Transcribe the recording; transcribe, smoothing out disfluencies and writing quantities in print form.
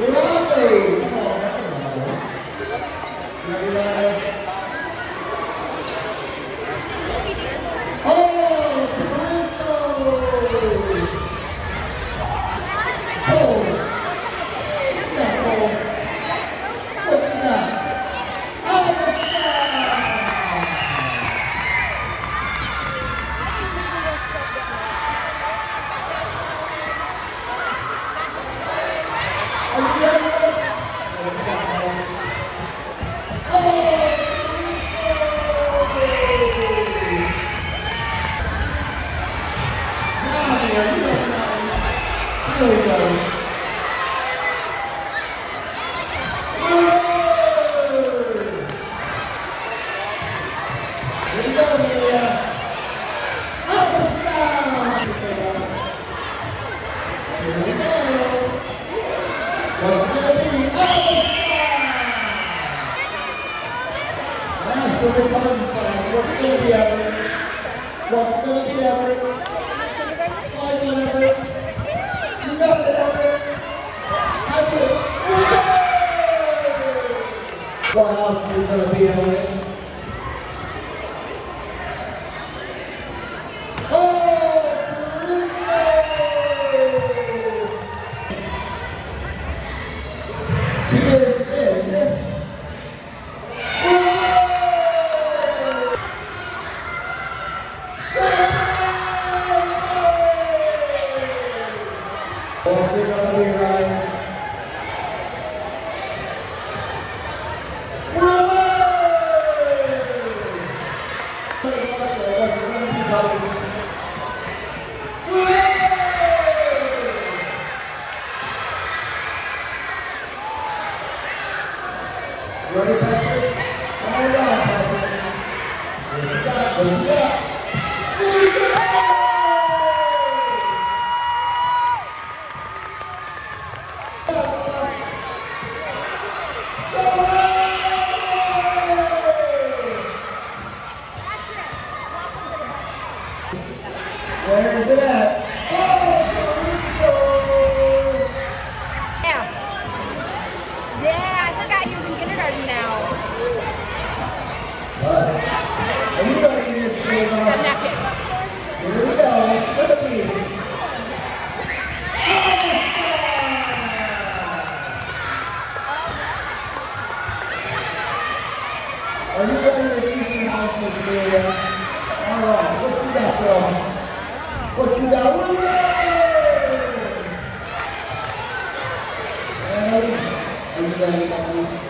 Lovely. Come on, that's another one. Oh, what's that? Here we go. Here we go, Amelia. Up and down. Here we go. What's it gonna be? Up and down. Nice for this one side. What's gonna be, Everett? What's gonna be, Everett? Find it, Everett. You got it, Everett. I do. What else is it gonna be, Everett? Ready, Patrick? Come on down, Patrick. What you got? What you got? Where is it at? Yeah, I forgot he was in kindergarten now. Are you ready to this game on? I'm not kidding. Here we go. Look at me. Are you ready to see some houses, Amelia? All right. What you got, girl? What you got? Are you ready, guys?